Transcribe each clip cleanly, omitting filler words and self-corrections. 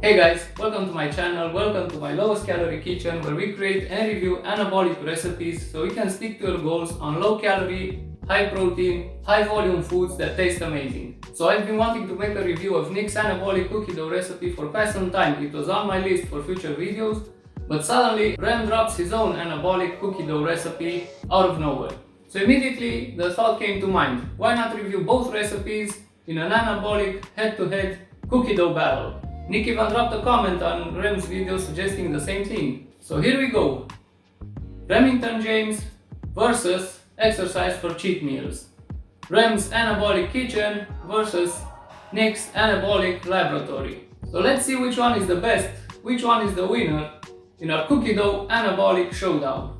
Hey guys, welcome to my channel, welcome to my lowest calorie kitchen where we create and review anabolic recipes so you can stick to your goals on low calorie, high protein, high volume foods that taste amazing. So I've been wanting to make a review of Nick's anabolic cookie dough recipe for quite some time. It was on my list for future videos, but suddenly Rem drops his own anabolic cookie dough recipe out of nowhere. So immediately the thought came to mind, why not review both recipes in an anabolic head-to-head cookie dough battle? Nick even dropped a comment on Rem's video suggesting the same thing. So here we go. Remington James versus Exercise4cheatmeals. Rem's anabolic kitchen versus Nick's anabolic laboratory. So let's see which one is the best, which one is the winner in our cookie dough anabolic showdown.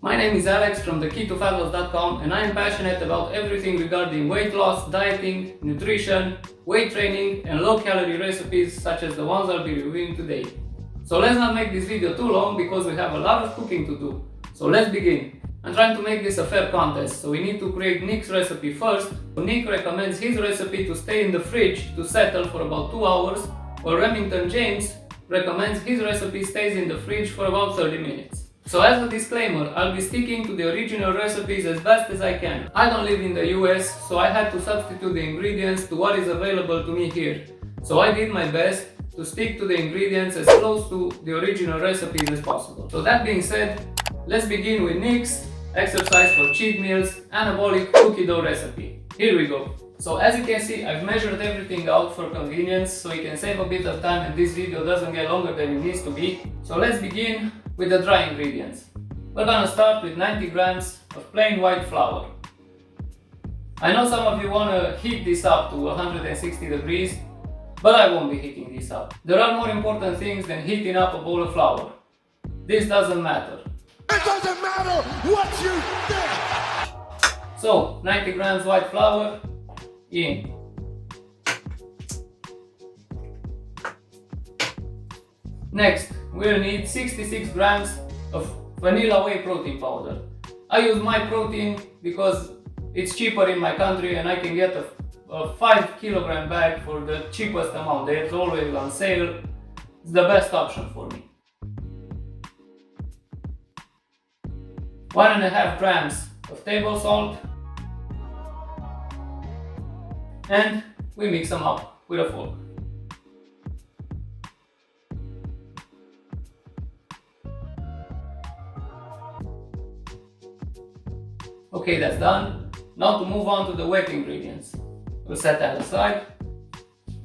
My name is Alex from thekeytofatloss.com and I am passionate about everything regarding weight loss, dieting, nutrition, weight training and low calorie recipes such as the ones I'll be reviewing today. So let's not make this video too long because we have a lot of cooking to do. So let's begin. I'm trying to make this a fair contest, so we need to create Nick's recipe first. Nick recommends his recipe to stay in the fridge to settle for about 2 hours, while Remington James recommends his recipe stays in the fridge for about 30 minutes. So as a disclaimer, I'll be sticking to the original recipes as best as I can. I don't live in the US, so I had to substitute the ingredients to what is available to me here. So I did my best to stick to the ingredients as close to the original recipes as possible. So that being said, let's begin with Nick's Exercise4cheatmeals anabolic cookie dough recipe. Here we go. So as you can see, I've measured everything out for convenience, so you can save a bit of time and this video doesn't get longer than it needs to be. So let's begin with the dry ingredients. We're gonna start with 90 grams of plain white flour. I know some of you wanna heat this up to 160 degrees, but I won't be heating this up. There are more important things than heating up a bowl of flour. This doesn't matter. It doesn't matter what you think! So, 90 grams white flour in. Next, we'll need 66 grams of vanilla whey protein powder. I use my protein because it's cheaper in my country and I can get a 5 kilogram bag for the cheapest amount. It's always on sale. It's the best option for me. 1.5 grams of table salt, and we mix them up with a fork. Okay, that's done. Now to move on to the wet ingredients. We'll set that aside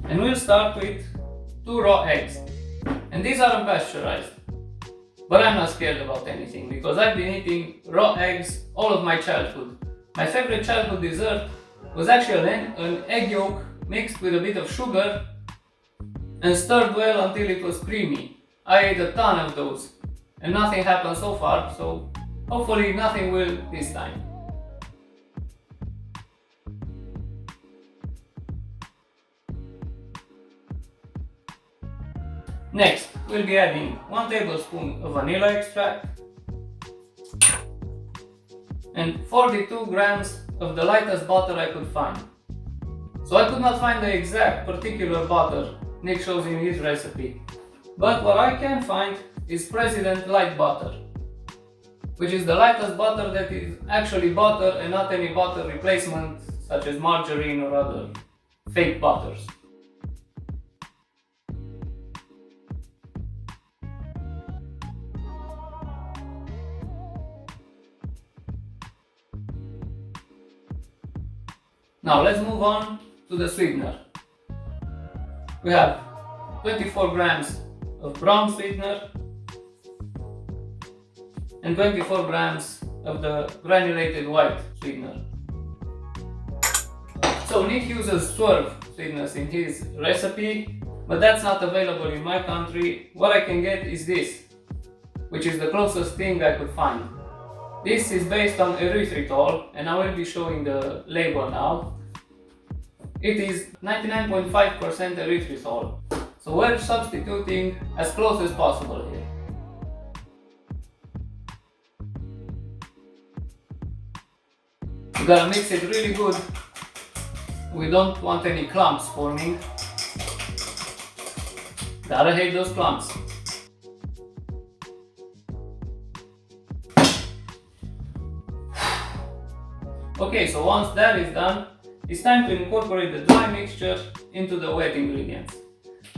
and we'll start with 2 raw eggs. And these are unpasteurized. But I'm not scared about anything because I've been eating raw eggs all of my childhood. My favorite childhood dessert was actually an egg yolk mixed with a bit of sugar and stirred well until it was creamy. I ate a ton of those and nothing happened so far, so hopefully nothing will this time. Next, we'll be adding 1 tablespoon of vanilla extract and 42 grams of the lightest butter I could find. So I could not find the exact particular butter Nick shows in his recipe, but what I can find is President Light Butter, which is the lightest butter that is actually butter and not any butter replacement such as margarine or other fake butters. Now let's move on to the sweetener. We have 24 grams of brown sweetener and 24 grams of the granulated white sweetener. So Nick uses Swerve sweeteners in his recipe, but that's not available in my country. What I can get is this, which is the closest thing I could find. This is based on erythritol and I will be showing the label now. It is 99.5% erythritol, so we're substituting as close as possible here. You gotta mix it really good. We don't want any clumps forming. Gotta hate those clumps. Okay, so once that is done, it's time to incorporate the dry mixture into the wet ingredients.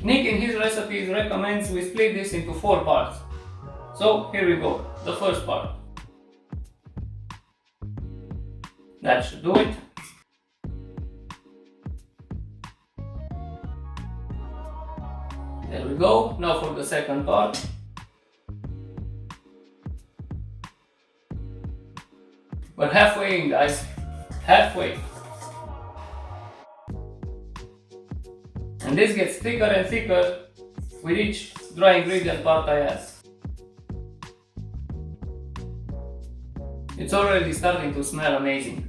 Nick in his recipes recommends we split this into 4 parts. So here we go, the first part. That should do it. There we go, now for the second part. We're halfway in, guys, halfway. And this gets thicker and thicker with each dry ingredient part I add. It's already starting to smell amazing.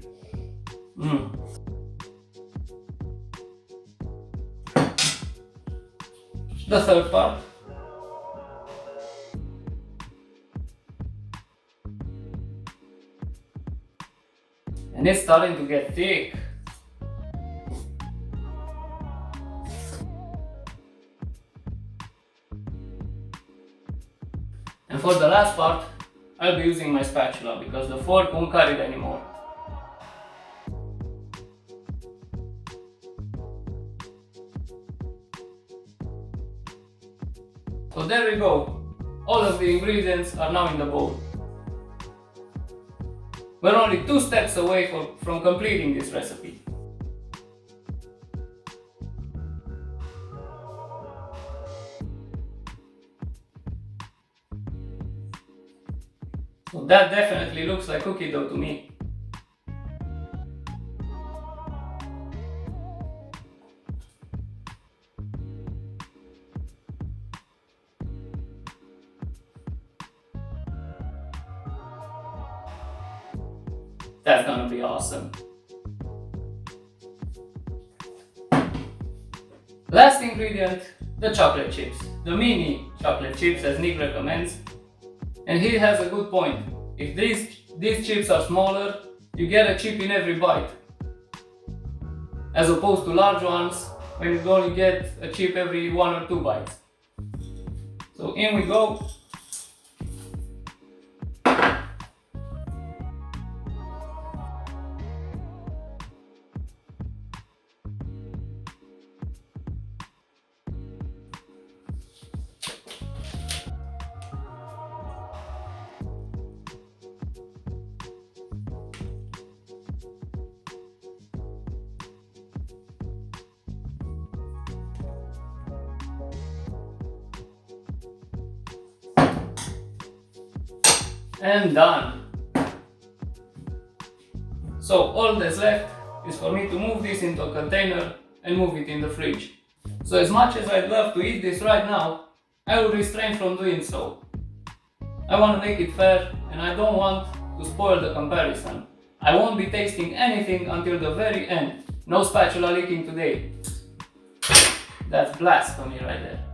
The third part. And it's starting to get thick. And for the last part, I'll be using my spatula because the fork won't cut it anymore. So there we go. All of the ingredients are now in the bowl. We're only 2 steps away from completing this recipe. So that definitely looks like cookie dough to me. That's gonna be awesome. Last ingredient, the chocolate chips. The mini chocolate chips as Nick recommends. And he has a good point. If these chips are smaller, you get a chip in every bite. As opposed to large ones, when you only get a chip every 1 or 2 bites. So in we go. And done. So all that's left is for me to move this into a container and move it in the fridge. So as much as I'd love to eat this right now, I will refrain from doing so. I want to make it fair and I don't want to spoil the comparison. I won't be tasting anything until the very end. No spatula leaking today. That's blasphemy right there.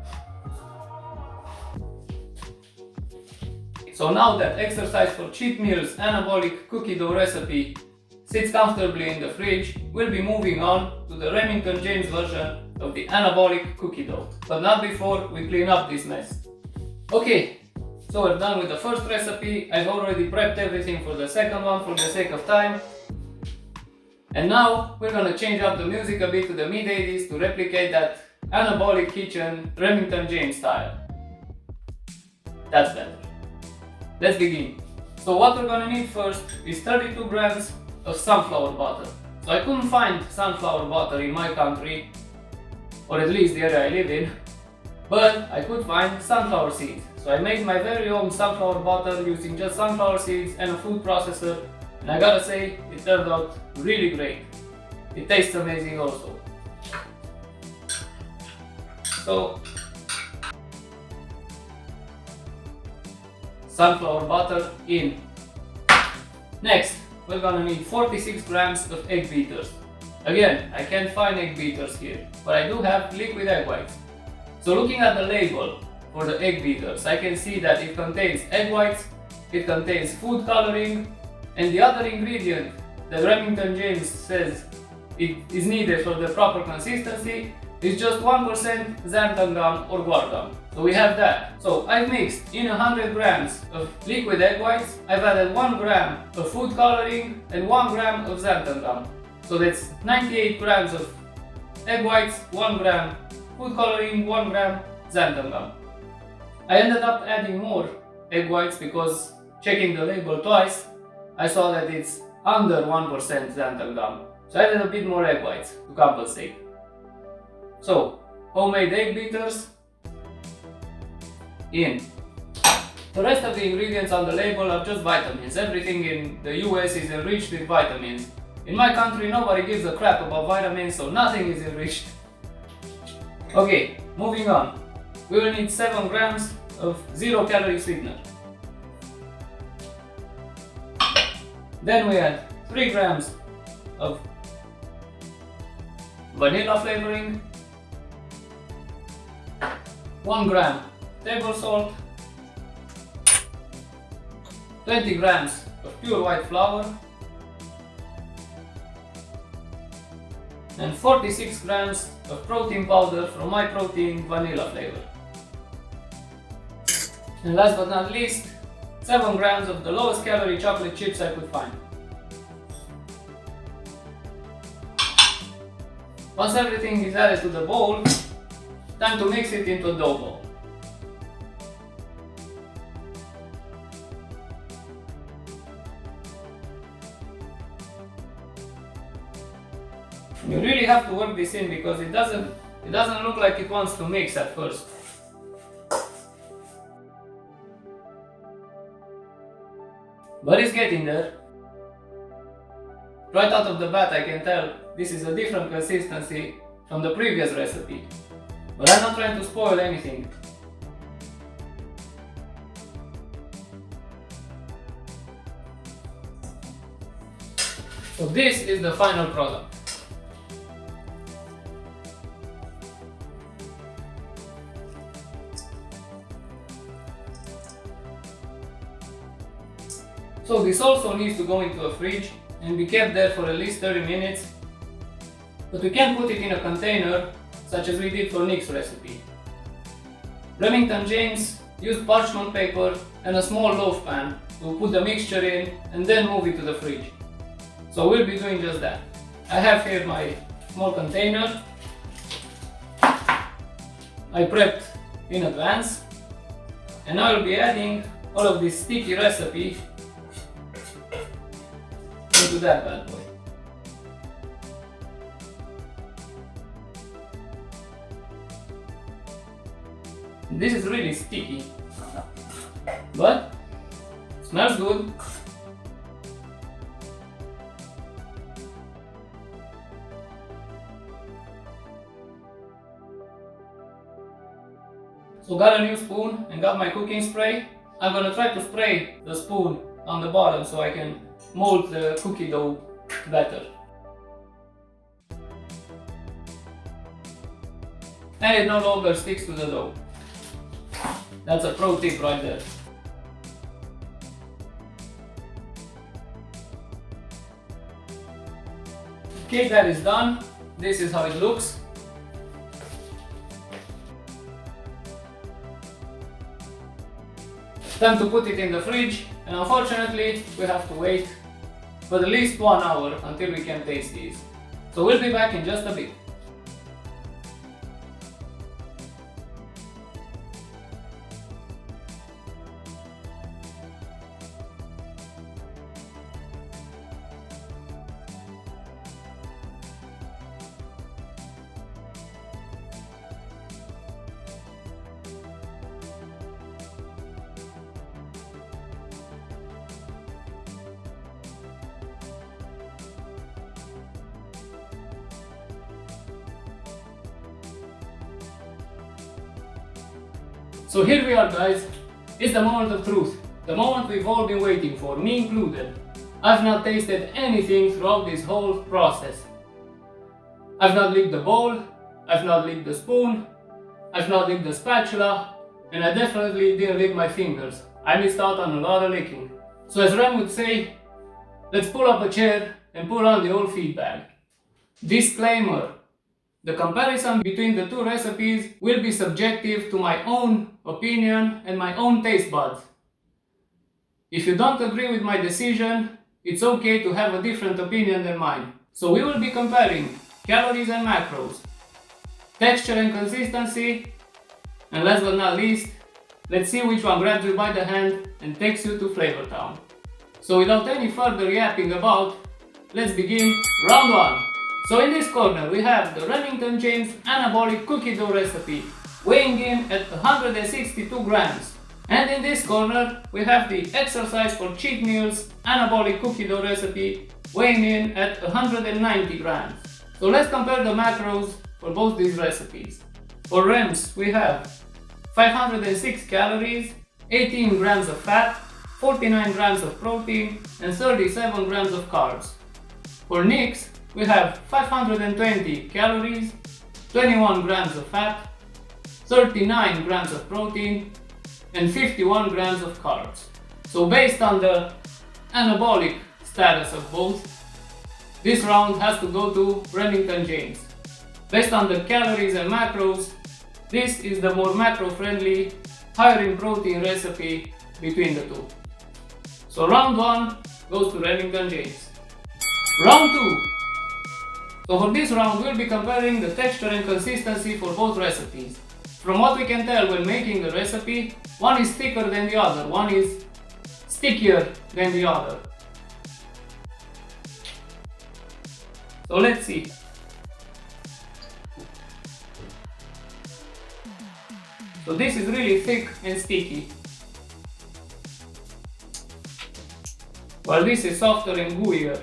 So now that Exercise for Cheat Meals Anabolic cookie dough recipe sits comfortably in the fridge, we'll be moving on to the Remington James version of the Anabolic cookie dough. But not before we clean up this mess. Okay, so we're done with the first recipe. I've already prepped everything for the second one for the sake of time. And now we're gonna change up the music a bit to the mid-80s to replicate that Anabolic kitchen Remington James style. That's better. Let's begin. So what we're gonna need first is 32 grams of sunflower butter. So I couldn't find sunflower butter in my country, or at least the area I live in, but I could find sunflower seeds. So I made my very own sunflower butter using just sunflower seeds and a food processor, and I gotta say, it turned out really great. It tastes amazing also. So sunflower butter in. Next, we're gonna need 46 grams of egg beaters. Again, I can't find egg beaters here, but I do have liquid egg whites. So looking at the label for the egg beaters, I can see that it contains egg whites, it contains food coloring, and the other ingredient that Remington James says it is needed for the proper consistency is just 1% xanthan gum or guar gum. So we have that. So I've mixed in 100 grams of liquid egg whites, I've added 1 gram of food coloring and 1 gram of xanthan gum. So that's 98 grams of egg whites, 1 gram food coloring, 1 gram xanthan gum. I ended up adding more egg whites because checking the label twice, I saw that it's under 1% xanthan gum. So I added a bit more egg whites to compensate. So, homemade egg beaters in. The rest of the ingredients on the label are just vitamins. Everything in the US is enriched with vitamins. In my country, nobody gives a crap about vitamins, so nothing is enriched. Okay, moving on. We will need 7 grams of 0-calorie sweetener. Then we add 3 grams of vanilla flavoring, 1 gram table salt, 20 grams of pure white flour, and 46 grams of protein powder from My Protein vanilla flavor. And last but not least, 7 grams of the lowest calorie chocolate chips I could find. Once everything is added to the bowl, time to mix it into a dough ball. You really have to work this in because it doesn't look like it wants to mix at first. But it's getting there. Right out of the bat I can tell this is a different consistency from the previous recipe. But I'm not trying to spoil anything. So this is the final product. So this also needs to go into a fridge and be kept there for at least 30 minutes, but we can put it in a container such as we did for Nick's recipe. Remington James used parchment paper and a small loaf pan to put the mixture in and then move it to the fridge. So we'll be doing just that. I have here my small container. I prepped in advance, and I will be adding all of this sticky recipe into that bad boy. This is really sticky, but smells good. So got a new spoon and got my cooking spray. I'm gonna try to spray the spoon on the bottom so I can mold the cookie dough better. And it no longer sticks to the dough. That's a pro tip right there. Okay, that is done. This is how it looks. Time to put it in the fridge, and unfortunately we have to wait for at least 1 hour until we can taste these. So we'll be back in just a bit. So here we are, guys. It's the moment of truth. The moment we've all been waiting for, me included. I've not tasted anything throughout this whole process. I've not licked the bowl, I've not licked the spoon, I've not licked the spatula, and I definitely didn't lick my fingers. I missed out on a lot of licking. So as Rem would say, Let's pull up a chair and pull on the old feedback. Disclaimer: the comparison between the two recipes will be subjective to my own opinion and my own taste buds. If you don't agree with my decision, it's okay to have a different opinion than mine. So we will be comparing calories and macros, texture and consistency, and last but not least, let's see which one grabs you by the hand and takes you to Flavor Town. So without any further yapping about, let's begin round 1. So in this corner we have the Remington James Anabolic cookie dough recipe, weighing in at 162 grams. And in this corner we have the Exercise4cheatmeals Anabolic cookie dough recipe, weighing in at 190 grams. So let's compare the macros for both these recipes. For REMs we have 506 calories, 18 grams of fat, 49 grams of protein, and 37 grams of carbs. For NICs we have 520 calories, 21 grams of fat, 39 grams of protein, and 51 grams of carbs. So based on the anabolic status of both, this round has to go to Remington James. Based on the calories and macros, this is the more macro-friendly, higher in protein recipe between the two. So round 1 goes to Remington James. Round 2. So for this round we'll be comparing the texture and consistency for both recipes. From what we can tell when making the recipe, one is thicker than the other, one is stickier than the other. So let's see. So this is really thick and sticky, while this is softer and gooier.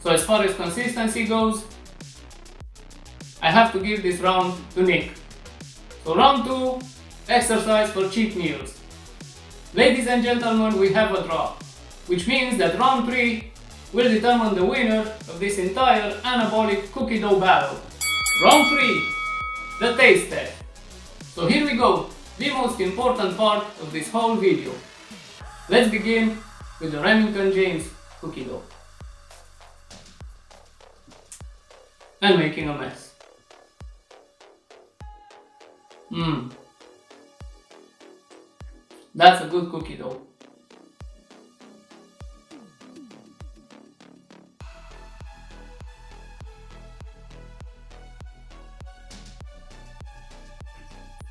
So as far as consistency goes, I have to give this round to Nick. So round 2, Exercise4cheatmeals. Ladies and gentlemen, we have a draw, which means that round 3 will determine the winner of this entire anabolic cookie dough battle. Round 3, the taste test. So here we go, the most important part of this whole video. Let's begin with the Remington James cookie dough. And making a mess. That's a good cookie dough.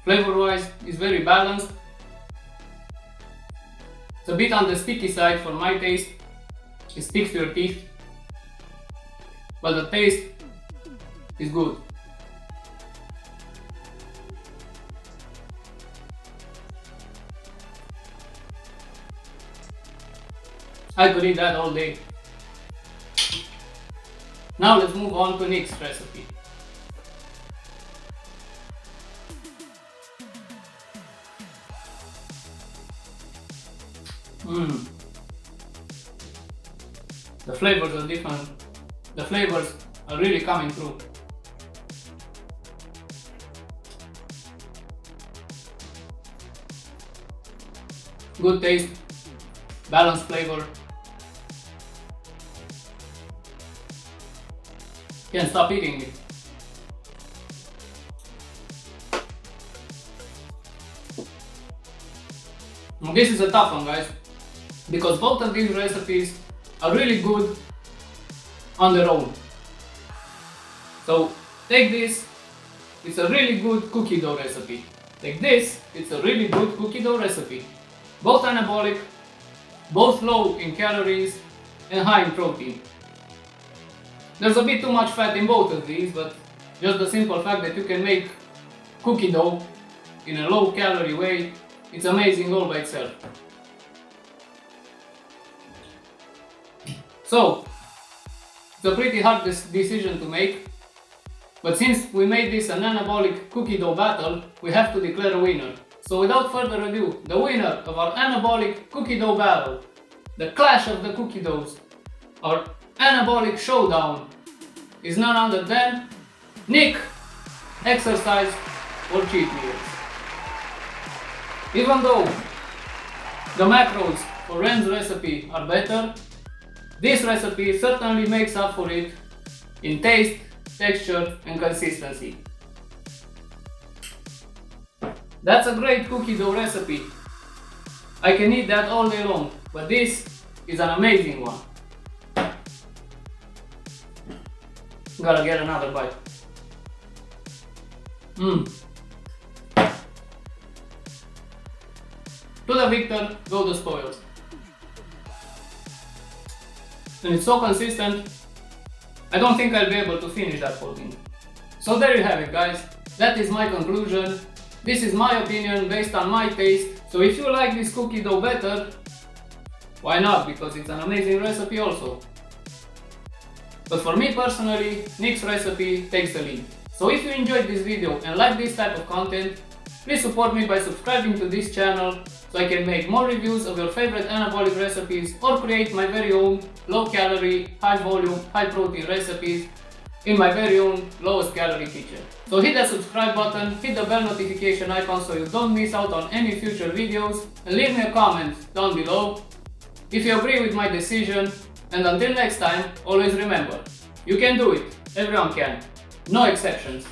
Flavor wise, it's very balanced. It's a bit on the sticky side for my taste. It sticks to your teeth, but the taste is good. I could eat that all day. Now let's move on to Nick's recipe. The flavors are different. The flavors are really coming through. Good taste, balanced flavor. Can't stop eating it. Now this is a tough one, guys, because both of these recipes are really good on their own. So take this, it's a really good cookie dough recipe. Take this, it's a really good cookie dough recipe. Both anabolic, both low in calories and high in protein. There's a bit too much fat in both of these, but just the simple fact that you can make cookie dough in a low calorie way, it's amazing all by itself. So, it's a pretty hard decision to make, but since we made this an anabolic cookie dough battle, we have to declare a winner. So without further ado, the winner of our anabolic cookie dough battle, the clash of the cookie doughs, our anabolic showdown, is none other than Nick, Exercise4cheatmeals. Even though the macros for Ren's recipe are better, this recipe certainly makes up for it in taste, texture and consistency. That's a great cookie dough recipe. I can eat that all day long, but this is an amazing one. Gotta get another bite. To the victor go the spoils. And it's so consistent, I don't think I'll be able to finish that whole thing. So there you have it, guys. That is my conclusion. This is my opinion based on my taste. So if you like this cookie dough better, why not? Because it's an amazing recipe also. But for me personally, Nick's recipe takes the lead. So if you enjoyed this video and like this type of content, please support me by subscribing to this channel so I can make more reviews of your favorite anabolic recipes or create my very own low calorie, high volume, high protein recipes in my very own lowest calorie kitchen. So hit that subscribe button, hit the bell notification icon so you don't miss out on any future videos, and leave me a comment down below if you agree with my decision. And until next time, always remember, you can do it, everyone can, no exceptions.